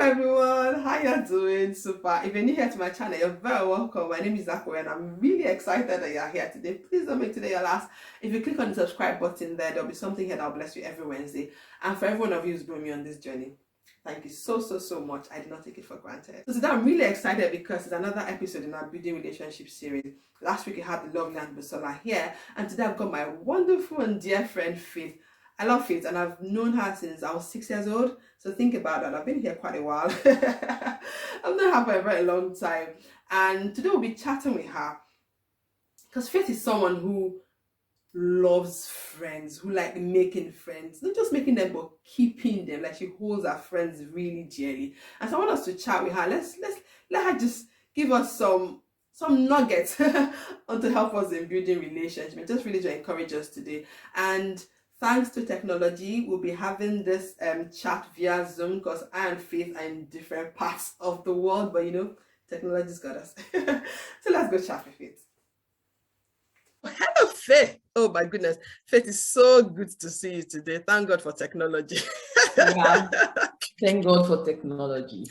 everyone, how you doing? Super. If you're new here to my channel, you're very welcome. My name is Zako and I'm really excited that you're here today. Please don't make today your last. If you click on the subscribe button there, there'll be something here that'll bless you every Wednesday. And for every one of you who's brought me on this journey, thank you so much. I did not take it for granted. So today I'm really excited because it's another episode in our building relationship series. Last week we had the lovely Aunt Bisola here, and today I've got my wonderful and dear friend Faith. I love Faith and I've known her since I was 6 years old. So think about that. I've been here quite a while. I've known her for a very long time. And today we'll be chatting with her because Faith is someone who loves friends, who like making friends, not just making them but keeping them. Like she holds her friends really dearly. And so I want us to chat with her. Let's let her just give us some nuggets on to help us in building relationships. Just really to encourage us today. And thanks to technology, we'll be having this chat via Zoom because I and Faith are in different parts of the world, but you know, technology's got us. So let's go chat with Faith. Hello, Faith. Oh my goodness. Faith, is so good to see you today. Thank God for technology. Yeah, thank God for technology.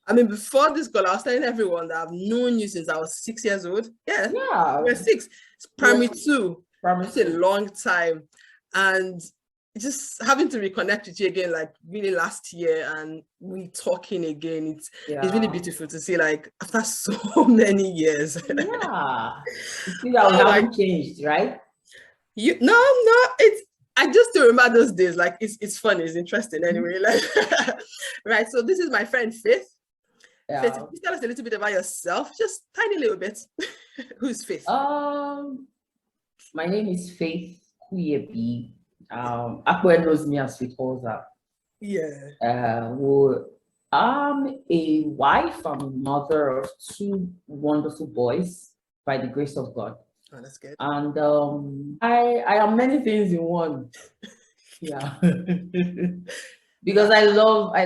I mean, before this call, I was telling everyone that I've known you since I was 6 years old. Yeah. We're 6. It's primary 2. It's a long time. And just having to reconnect with you again, like really last year, and we talking again, it's really beautiful to see, like after so many years. Yeah, you see that we haven't changed, right? No, it's I just still remember those days. Like it's fun, it's interesting anyway. Like right. So this is my friend Faith. Yeah. Faith, can you tell us a little bit about yourself? Just tiny little bit. Who's Faith? My name is Faith Kuyebi. Akwe knows me as Faith Oza. Yeah. I'm a wife. I'm a mother of 2 wonderful boys by the grace of God. Oh, that's good. And I am many things in one. Yeah. Because I love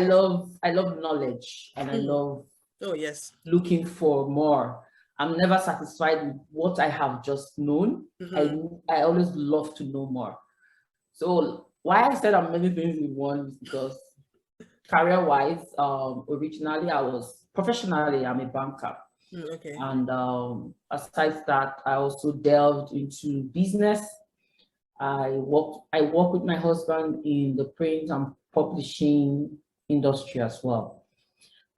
knowledge, and I love looking for more. I'm never satisfied with what I have just known. I always love to know more. So why I said I'm many things in one is because career-wise, originally professionally, I'm a banker. Okay. And aside that, I also delved into business. I work with my husband in the print and publishing industry as well.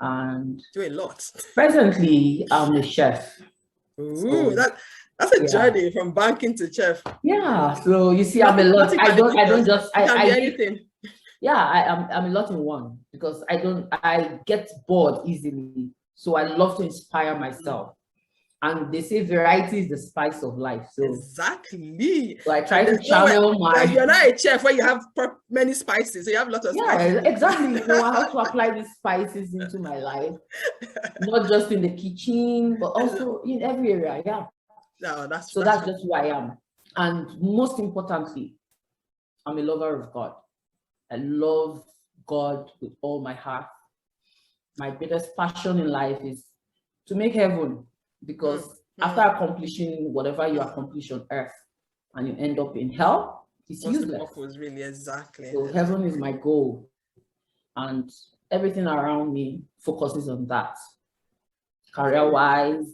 And do a lot. Presently, I'm a chef. Ooh, so, that's a journey from banking to chef. Yeah. So you see, I'm a lot. I don't just anything. Yeah, I'm a lot in one because I get bored easily. So I love to inspire myself. And they say variety is the spice of life. So exactly. So I try to channel my. You're not a chef where you have many spices. So you have a lot of spices. Yeah, exactly. You know how to apply these spices into my life, not just in the kitchen, but also in every area. Yeah. No, that's just who I am. And most importantly, I'm a lover of God. I love God with all my heart. My greatest passion in life is to make heaven. Because after accomplishing whatever you accomplish on earth and you end up in hell, it's useless. The purpose, really, exactly. So heaven is my goal. And everything around me focuses on that. Career-wise,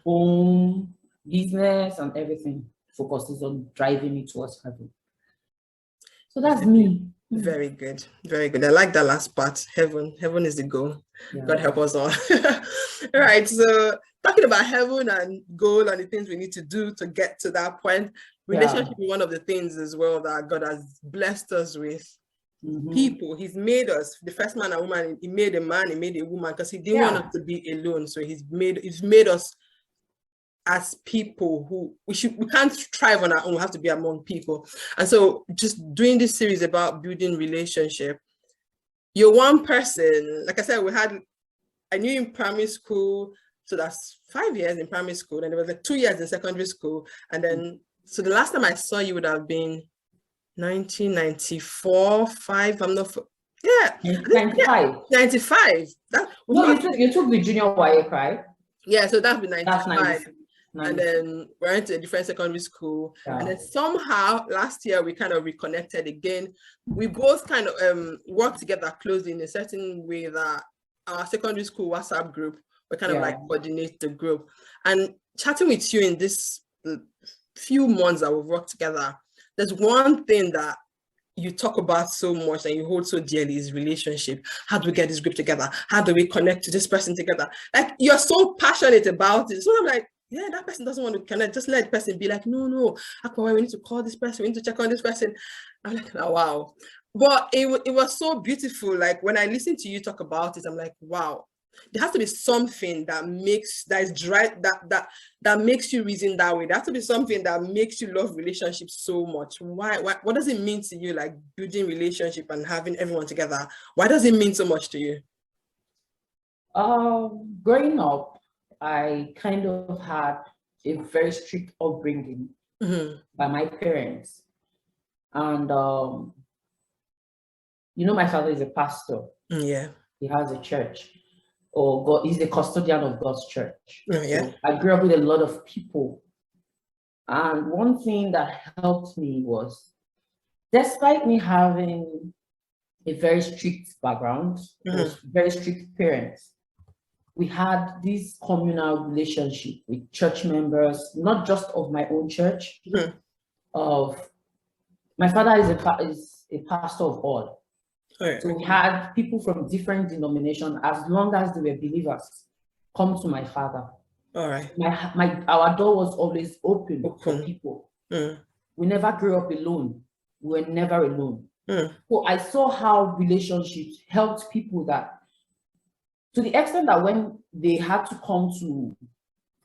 home, business, and everything focuses on driving me towards heaven. So that's me. Very good. Very good. I like that last part. Heaven is the goal. Yeah. God help us all. All right. So talking about heaven and goal and the things we need to do to get to that point, relationship is one of the things as well that God has blessed us with. People. He's made us, the first man and woman, he made a man, he made a woman because he didn't want us to be alone. So he's made us as people who we can't thrive on our own. We have to be among people. And so just doing this series about building relationship, you're one person. Like I said, I knew in primary school, so that's 5 years in primary school, and there was like 2 years in secondary school. And then, so the last time I saw you would have been 1994, 5, I'm not, 95. 95. You took the junior YA, right? Yeah, so that'd be 95. And then went to a different secondary school. Yeah. And then somehow last year we kind of reconnected again. We both kind of worked together closely in a certain way that our secondary school WhatsApp group, we kind of like coordinate the group. And chatting with you in this few months that we've worked together, there's one thing that you talk about so much and you hold so dearly is relationship. How do we get this group together? How do we connect to this person together? Like, you're so passionate about it. So I'm like, yeah, that person doesn't want to connect. Just let the person be like, no, Akwa, we need to call this person. We need to check on this person. I'm like, oh, wow. But it was so beautiful. Like, when I listen to you talk about it, I'm like, wow. There has to be something that makes that makes you reason that way. There has to be something that makes you love relationships so much. Why? What does it mean to you, like building relationship and having everyone together? Why does it mean so much to you? Growing up, I kind of had a very strict upbringing by my parents, and my father is a pastor. Yeah, he has a church. Or God, he's the custodian of God's church. Yeah. So I grew up with a lot of people. And one thing that helped me was, despite me having a very strict background, very strict parents, we had this communal relationship with church members, not just of my own church, of my father is a pastor of all. So we had people from different denominations, as long as they were believers, come to my father. All right. Our door was always open for people. We never grew up alone. We were never alone. So I saw how relationships helped people, that to the extent that when they had to come to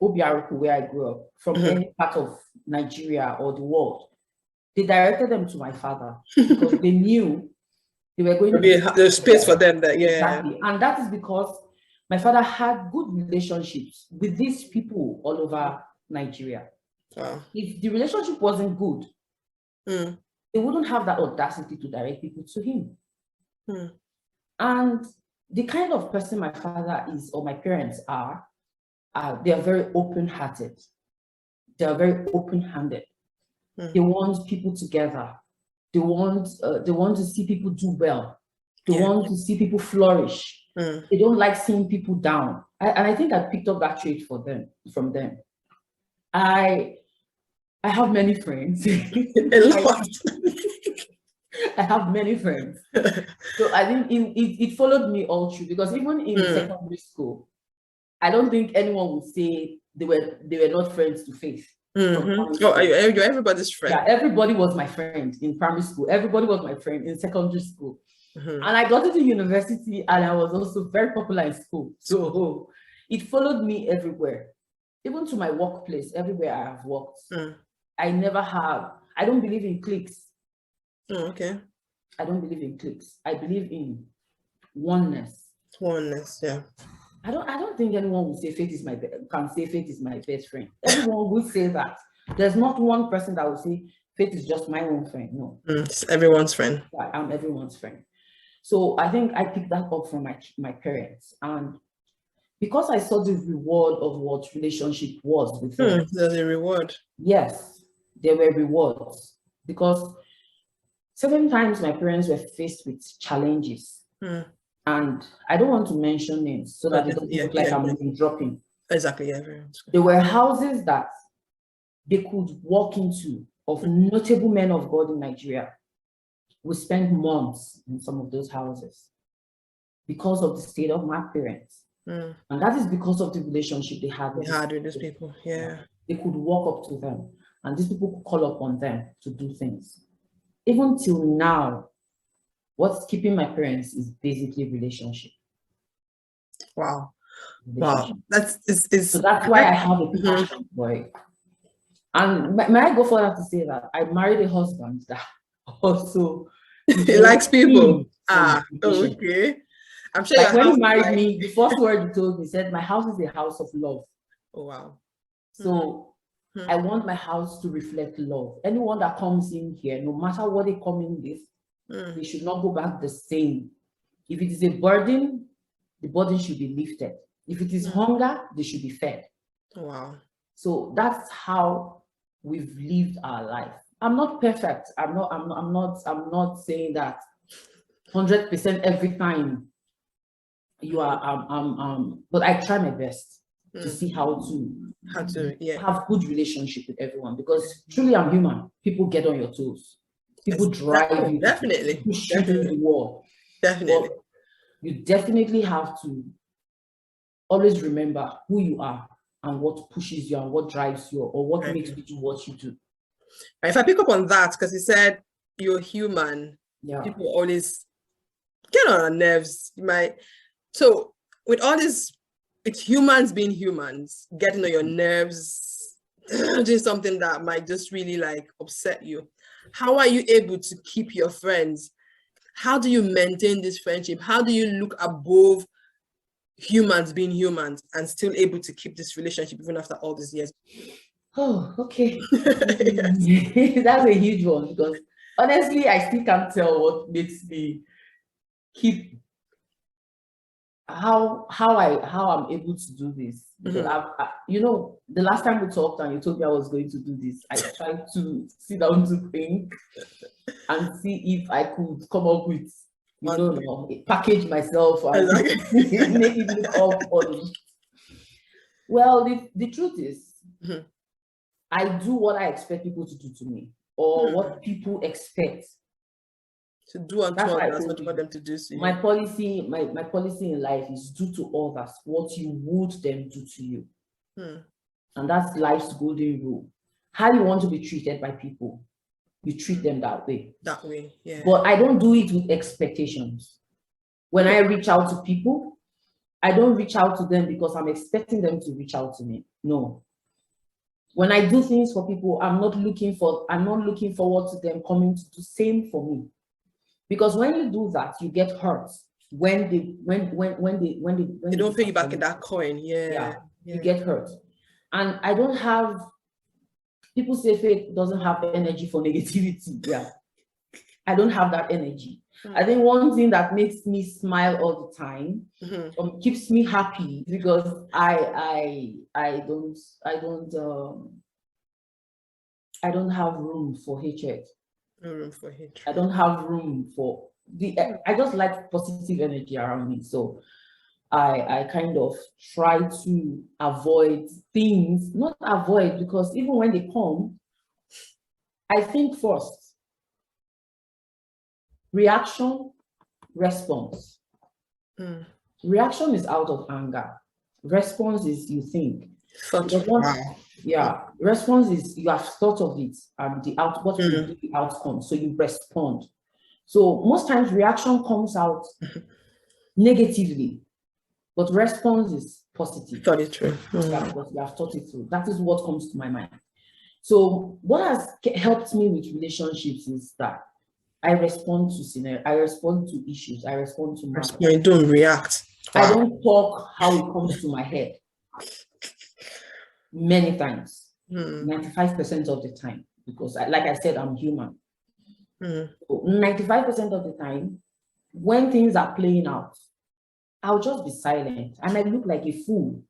Obiaruku, where I grew up, from any part of Nigeria or the world, they directed them to my father because they knew they were going to be there's space for them there. Yeah. Exactly. And that is because my father had good relationships with these people all over Nigeria. Wow. If the relationship wasn't good, they wouldn't have that audacity to direct people to him. And the kind of person my father is, or my parents are, they are very open-hearted. They are very open-handed. They want people together. They want to see people do well. They want to see people flourish. They don't like seeing people down. And I think I picked up that trait from them. I have many friends. A lot. I have many friends. So I think it followed me all through, because even in secondary school, I don't think anyone would say they were not friends to Faith. Oh, you're everybody's friend. Yeah, everybody was my friend in primary school. Everybody was my friend in secondary school. And I got into university, and I was also very popular in school. So it followed me everywhere, even to my workplace, everywhere I have worked. I don't believe in cliques. Okay. I don't believe in cliques. I believe in oneness. Oneness, yeah. I don't think anyone will say Faith is my best friend. Everyone will say that. There's not one person that will say Faith is just my own friend. No. It's everyone's friend. I'm everyone's friend. So I think I picked that up from my parents. And because I saw the reward of what relationship was with them. There's a reward. Yes, there were rewards. Because certain times my parents were faced with challenges. And I don't want to mention names so that it doesn't look like I'm dropping. Exactly, yeah. There were houses that they could walk into of notable men of God in Nigeria. We spent months in some of those houses because of the state of my parents. And that is because of the relationship they had with these people. Yeah. They could walk up to them, and these people could call upon them to do things. Even till now, what's keeping my parents is basically relationship. Wow. Relationship. Wow. So that's why I have a passion for it. And may I go further to say that I married a husband that also he likes people. Okay. I'm sure. Like when he married me, the first word he told me, said, "My house is a house of love." Oh wow. So I want my house to reflect love. Anyone that comes in here, no matter what they come in with, they should not go back the same. If it is a burden, the burden should be lifted. If it is hunger, they should be fed. Wow. So that's how we've lived our life. I'm not perfect. I'm not saying that 100% every time you are but I try my best to see how to have good relationship with everyone, because truly I'm human. People get on your toes. People drive you, definitely push you to the wall. Definitely. But you definitely have to always remember who you are and what pushes you and what drives you, or what makes you do what you do. If I pick up on that, because he said you're human, people always get on our nerves. So with all this, it's humans being humans, getting on your nerves, doing something that might just really like upset you. How are you able to keep your friends? How do you maintain this friendship? How do you look above humans being humans and still able to keep this relationship even after all these years? Oh, okay. That's a huge one, because honestly, I still can't tell what makes me keep how I'm able to do this. Because the last time we talked and you told me I was going to do this, I tried to sit down to think and see if I could come up with, package myself and make it look all funny. Well, the truth is, I do what I expect people to do to me, or what people expect to do unto others. That's what you want them to do to you. My policy in life is do to others what you would them do to you. And that's life's golden rule. How you want to be treated by people, you treat them that way. That way, yeah. But I don't do it with expectations. When I reach out to people, I don't reach out to them because I'm expecting them to reach out to me. No. When I do things for people, I'm not looking forward to them coming to do same for me. Because when you do that, you get hurt when they don't pay you back in that coin. Yeah. You get hurt. And I don't have, people say Faith doesn't have energy for negativity. Yeah. I don't have that energy. I think one thing that makes me smile all the time, keeps me happy, because I don't have room for hatred. No room for hatred. I don't have room for I just like positive energy around me. So I kind of try to avoid things, not avoid, because even when they come, I think first. Reaction, response. Reaction is out of anger. Response is you think. Response is you have thought of it and what will be the outcome. So you respond. So most times reaction comes out negatively, but response is positive. Thought it through. Because you have thought it through. That is what comes to my mind. So what has helped me with relationships is that I respond to scenario. I respond to issues. I respond to matters. You don't react. Wow. I don't talk how it comes to my head. Many times, 95% of the time, because like I said, I'm human. So 95% of the time, when things are playing out, I'll just be silent. I might look like a fool,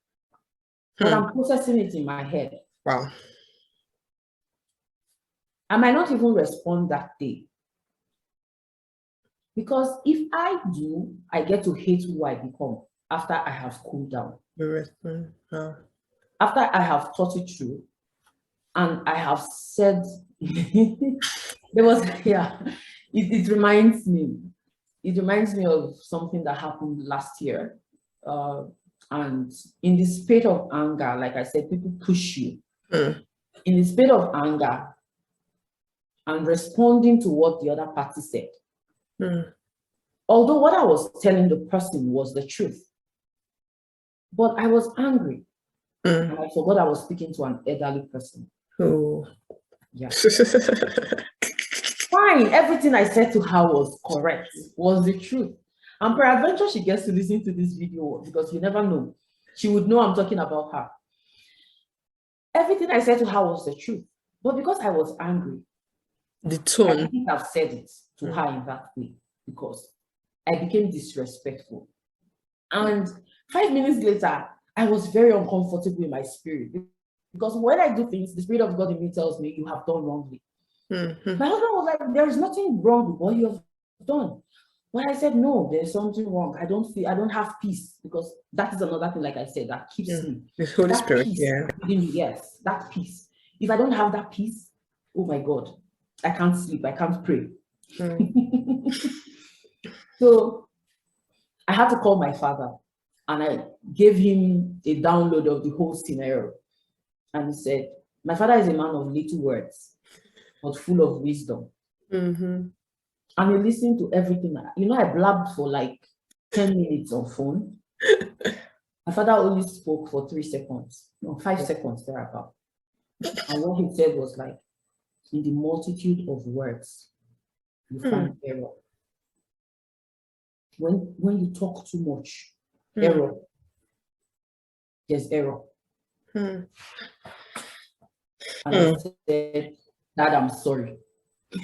but I'm processing it in my head. Wow. I might not even respond that day. Because if I do, I get to hate who I become after I have cooled down. After I have thought it through, and I have said, there was, it reminds me of something that happened last year. And in the state of anger, like I said, people push you. In the state of anger and responding to what the other party said. Although what I was telling the person was the truth, but I was angry. And I forgot I was speaking to an elderly person. Yeah. Fine, everything I said to her was correct, was the truth. And peradventure she gets to listen to this video, because you never know. She would know I'm talking about her. Everything I said to her was the truth. But because I was angry, the tone, I didn't have said it to her in that way, because I became disrespectful. And 5 minutes later, I was very uncomfortable in my spirit. Because when I do things, the Spirit of God in me tells me you have done wrongly. Mm-hmm. My husband was like, there is nothing wrong with what you have done. But I said, no, there's something wrong. I don't have peace, because that is another thing, like I said, that keeps me. The Holy Spirit, peace, yeah. Yes, that peace. If I don't have that peace, oh my God, I can't sleep, I can't pray. So I had to call my father, and I gave him a download of the whole scenario. And he said, my father is a man of little words, but full of wisdom. Mm-hmm. And he listened to everything. I blabbed for like 10 minutes on phone. My father only spoke for 3 seconds, 5 seconds thereabout. And what he said was like, in the multitude of words, you find error. When you talk too much, error, there's error. And I said, Dad, I'm sorry.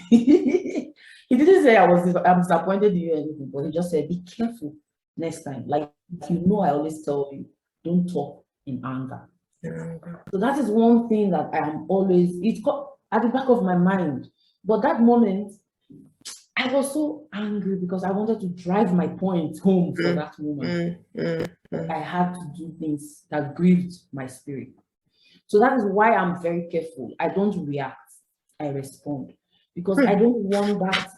He didn't say I'm disappointed in you or anything, but he just said, be careful next time. Like, I always tell you, don't talk in anger. So that is one thing that I am always, it's got at the back of my mind. But that moment, I was so angry because I wanted to drive my point home for that woman. But I had to do things that grieved my spirit. So that is why I'm very careful. I don't react, I respond. Because I don't want that.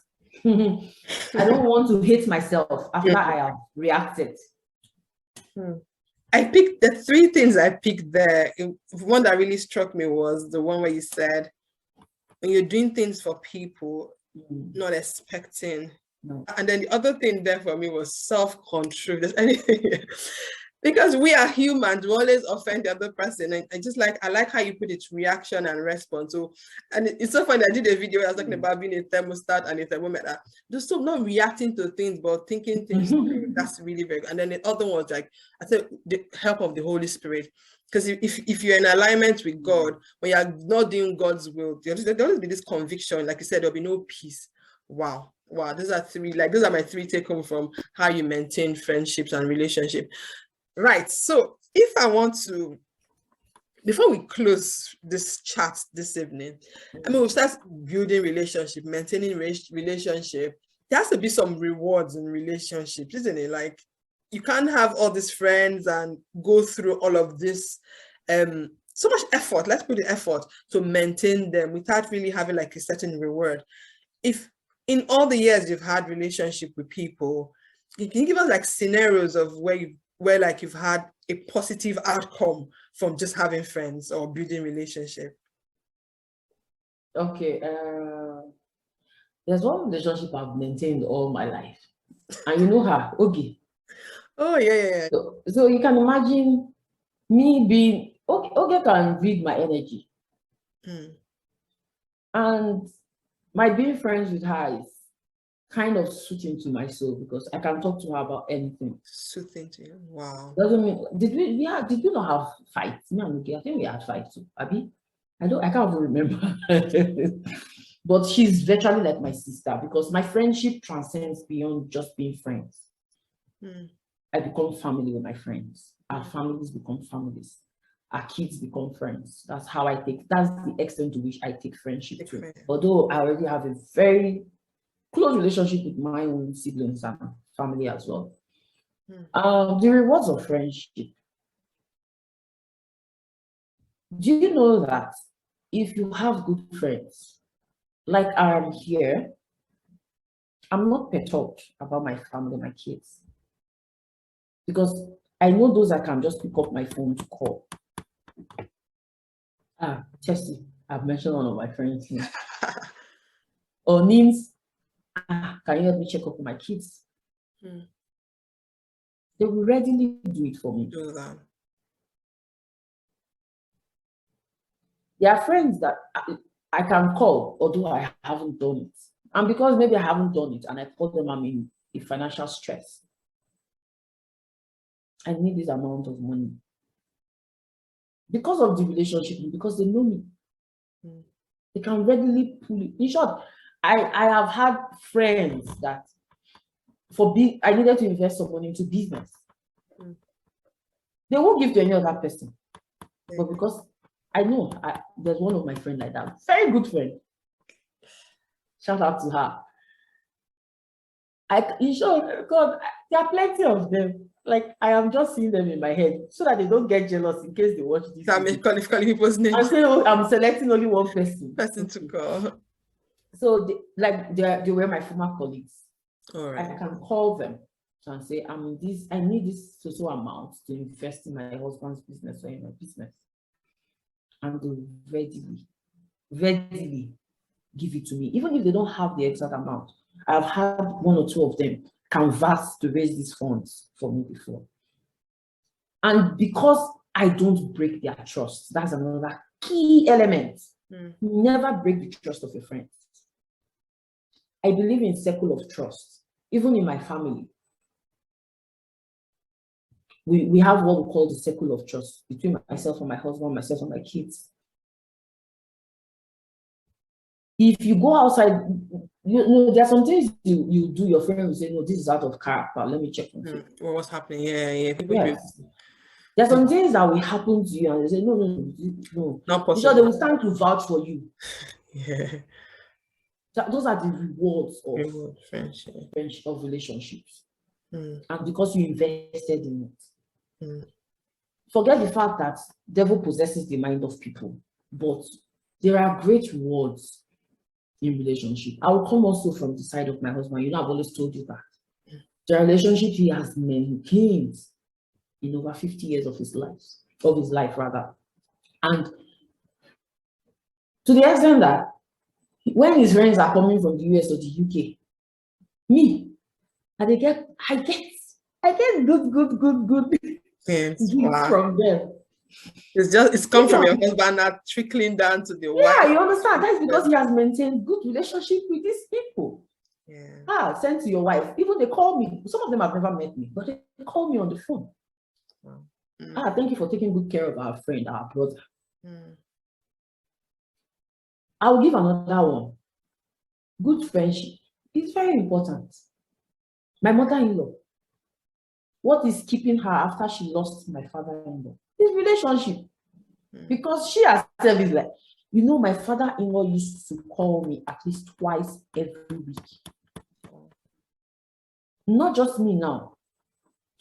I don't want to hate myself after I have reacted. I picked the 3 things I picked there. One that really struck me was the one where you said, when you're doing things for people, not expecting. No. And then the other thing there for me was self-control. There's anything because we are humans, we always offend the other person. And I like how you put it, reaction and response. So, and it's so funny. I did a video where I was talking about being a thermostat and a thermometer. Just stop not reacting to things, but thinking things through. That's really very good. And then the other one's like, I said, the help of the Holy Spirit. Because if you're in alignment with God, when you're not doing God's will, there'll always be this conviction. Like you said, there'll be no peace. Wow. Those are my 3 take home from how you maintain friendships and relationship. Right. So if I want to, before we close this chat this evening, we start building relationship, maintaining relationship. There has to be some rewards in relationships, isn't it? Like, you can't have all these friends and go through all of this, so much effort. Let's put the effort to maintain them without really having like a certain reward. If in all the years you've had relationship with people, can you give us like scenarios of where you've had a positive outcome from just having friends or building relationship? Okay. There's one relationship I've maintained all my life. And you know her, Ogie. Oh, yeah. So you can imagine me being, Ogie can read my energy. And my being friends with her is kind of soothing to my soul, because I can talk to her about anything. Soothing to you. Wow. Doesn't mean, did we not have fights? Me and Ogie, I think we had fights too. Abi? I can't even remember. But she's virtually like my sister, because my friendship transcends beyond just being friends. I become family with my friends. Our families become families. Our kids become friends. That's the extent to which I take friendship too. Although I already have a very close relationship with my own siblings and family as well. The rewards of friendship. Do you know that if you have good friends, like I am here, I'm not perturbed about my family, my kids, because I know those I can just pick up my phone to call. Chelsea, I've mentioned one of my friends here. Or names, can you help me check up on my kids? They will readily do it for me. Do that. There are friends that I can call, although I haven't done it. And because maybe I haven't done it and I call them, I'm in a financial stress. I need this amount of money. Because of the relationship, because they know me. They can readily pull it. In short, I have had friends that I needed to invest some money into business. They won't give to any other person. But because I know there's one of my friends like that, very good friend. Shout out to her. In short, God, there are plenty of them. Like, I am just seeing them in my head so that they don't get jealous in case they watch this. I'm calling people's names. I'm saying, I'm selecting only one person. To call. So, they were my former colleagues. All right. I can call them and say, I need this social amount to invest in my husband's business or in my business. And they readily give it to me, even if they don't have the exact amount. I've had one or two of them canvas to raise these funds for me before. And because I don't break their trust, that's another key element. Never break the trust of your friends. I believe in circle of trust, even in my family. We have what we call the circle of trust between myself and my husband, myself and my kids. If you go outside, there are some things you do, your friend will say, no, this is out of character. Let me check on you. What was happening? Yeah. Yes. There are some things that will happen to you, and they say, no. Not possible. Because they will stand to vouch for you. Yeah. Those are the rewards of friendship, of relationships. And because you invested in it. Forget the fact that devil possesses the mind of people, but there are great rewards in relationship. I will come also from the side of my husband. I've always told you that. The relationship he has maintained in over 50 years of his life rather. And to the extent that when his friends are coming from the US or the UK, I get good gifts from them. It's come from your husband, not trickling down to the wife. Yeah, you understand? That's because he has maintained good relationship with these people. Yeah. Send to your wife. Even they call me. Some of them have never met me, but they call me on the phone. Wow. Thank you for taking good care of our friend, our brother. I'll give another one. Good friendship is very important. My mother-in-law, what is keeping her after she lost my father-in-law? Is relationship. Because she herself is like, my father-in-law used to call me at least twice every week. Not just me now.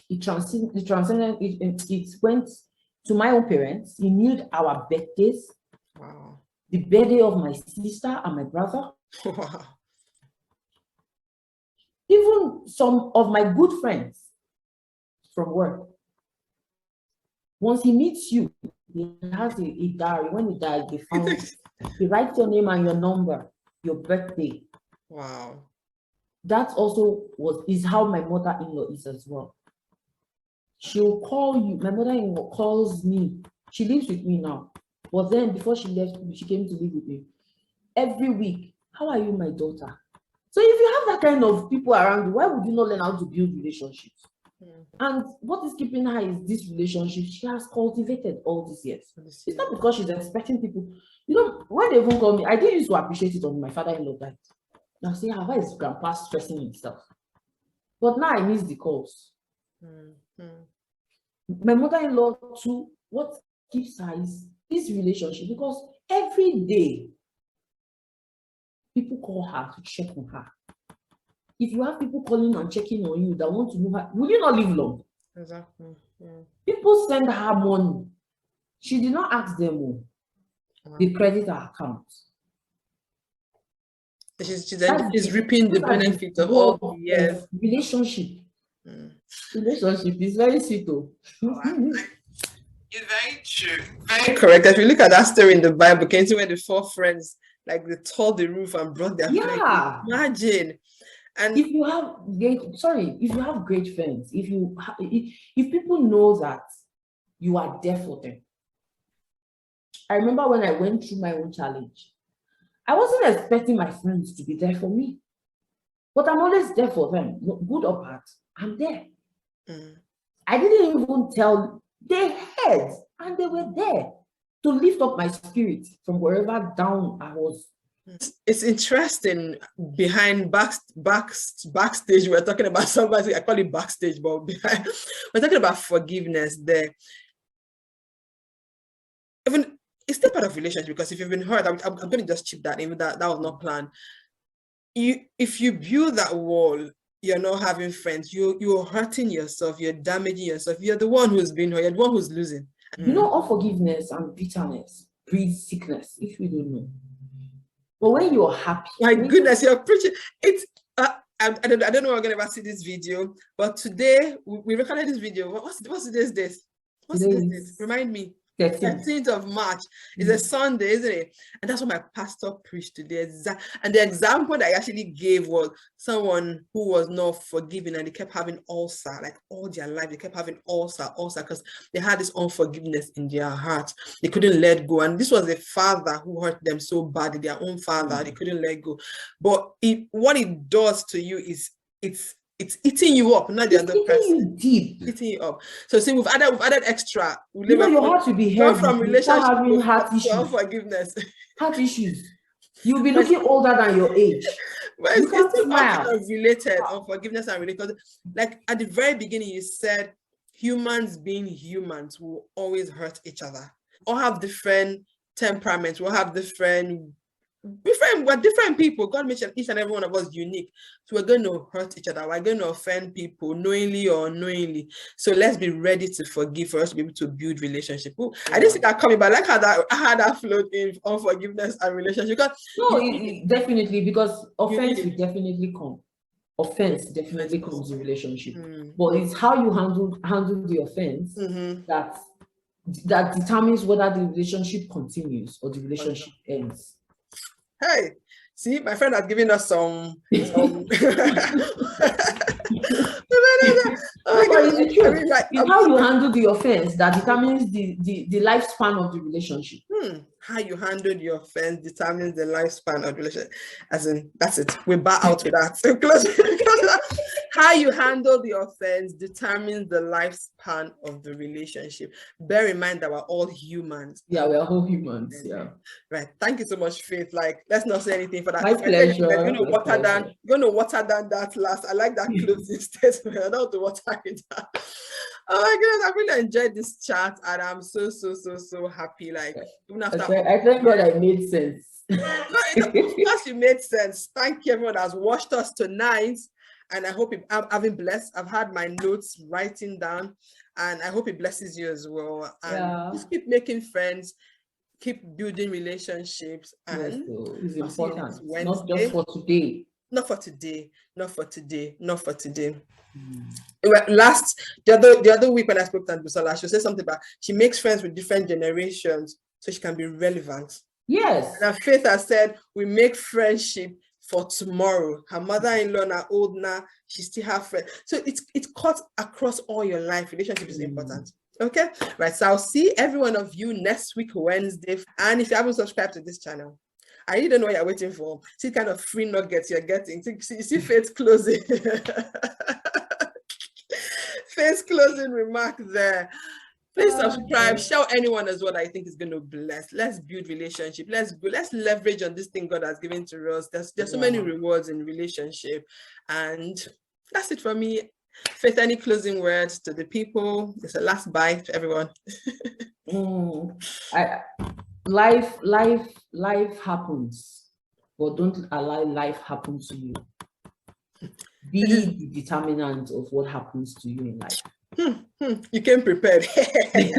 It transcended, it went to my own parents. He knew our birthdays. Wow. The birthday of my sister and my brother. Wow. Even some of my good friends from work. Once he meets you, he has a diary. When he dies, he writes your name and your number, your birthday. Wow. That also is how my mother-in-law is as well. She'll call you. My mother-in-law calls me. She lives with me now. But then before she left, she came to live with me. Every week, how are you, my daughter? So if you have that kind of people around you, why would you not learn how to build relationships? And what is keeping her is this relationship she has cultivated all these years. It's not because she's expecting people. When they even call me, I didn't used to appreciate it when my father-in-law died. Now say, why is grandpa stressing himself? But now I miss the calls. My mother-in-law too, what keeps her is this relationship, because every day people call her to check on her. If you have people calling and checking on you that want to know her, will you not live long? Exactly. Yeah. People send her money. She did not ask them. They credit her account. She's reaping the benefit of all the years. Relationship. Relationship is very sweet though. It's very true. Very correct. If you look at that story in the Bible, can you see where the 4 friends, like, they tore the roof and brought their friends? Imagine. And if you have great friends, if people know that you are there for them. I remember when I went through my own challenge, I wasn't expecting my friends to be there for me, but I'm always there for them, good or bad. I'm there. I didn't even tell. They heard, and they were there to lift up my spirit from wherever down I was. It's interesting. Behind backstage, we're talking about somebody. I call it backstage, but behind, we're talking about forgiveness there. Even it's still part of relationship, because if you've been hurt, I'm going to just chip that in. That was not planned. If you build that wall, you're not having friends. You're hurting yourself. You're damaging yourself. You're the one who's been hurt. You're the one who's losing. You know, unforgiveness and bitterness breeds sickness, if you don't know. But when you're happy, my goodness, you're preaching. It's I don't know if I'm gonna ever see this video, but today we recorded this video. What's today's date? What's today's date? Remind me. 13th of March is a Sunday, isn't it? And that's what my pastor preached today. And the example that I actually gave was someone who was not forgiving, and they kept having ulcer, like all their life. They kept having ulcer, because they had this unforgiveness in their heart. They couldn't let go. And this was a father who hurt them so badly, their own father. They couldn't let go. But what it does to you is it's eating you up, not the other person. Deep. Eating you up. So see, we've added extra. Your heart will be heavy from relationship having heart issues. Unforgiveness. Heart issues. You'll be looking older than your age. But it's still kind of related, unforgiveness and related. Like at the very beginning, you said humans being humans will always hurt each other. All have different temperaments. We'll have we're different people. God made each and every one of us unique. So we're going to hurt each other. We're going to offend people knowingly or unknowingly. So let's be ready to forgive for us to be able to build relationship. Ooh, I didn't see that coming, but I like how that flowed in unforgiveness and relationship. Definitely, because offense will definitely come. Offense definitely comes in relationship. But it's how you handle the offense that determines whether the relationship continues or the relationship ends. Hey, see, my friend has given us some it's how you handle the offense that determines the lifespan of the relationship. How you handle the offense determines the lifespan of the relationship. As in, that's it. We bow out with that. So close. How you handle the offense determines the lifespan of the relationship. Bear in mind that we're all humans. Yeah, we're all humans. Yeah. Right. Thank you so much, Faith. Like, let's not say anything for that. My pleasure. You're going to water down that last. I like that closing statement. I don't want to water it down. Oh my goodness, I really enjoyed this chat, and I'm so happy. Like, even after I thank God I made sense. Of course, you made sense. Thank you, everyone that's watched us tonight. And I hope I've been blessed. I've had my notes writing down, and I hope it blesses you as well. And just keep making friends, keep building relationships, and it's important. Not just for today. Not for today. Not for today. Not for today. The other week when I spoke to Busola, she said something about she makes friends with different generations so she can be relevant. Yes. And Faith has said we make friendship for tomorrow. Her mother-in-law now old now, she still have friends. So it cuts across all your life. Relationship is important. Okay, right. So I'll see every one of you next week Wednesday. And if you haven't subscribed to this channel, I really don't know what you're waiting for. See kind of free nuggets you're getting. See Faith's closing. Faith's closing remark there. Please subscribe. Show anyone as well that I think is going to bless. Let's build relationship. Let's leverage on this thing God has given to us. There's so many rewards in relationship. And that's it for me. Faith, any closing words to the people? It's a last bye to everyone. Life happens, but don't allow life happen to you. Be the determinant of what happens to you in life. You came prepared.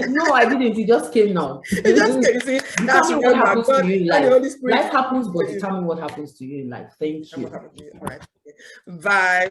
No, I didn't. It just came now. It just came. See, that's what happens to you in life. Life happens, but determine what happens to you in life. Thank you. All right. Bye.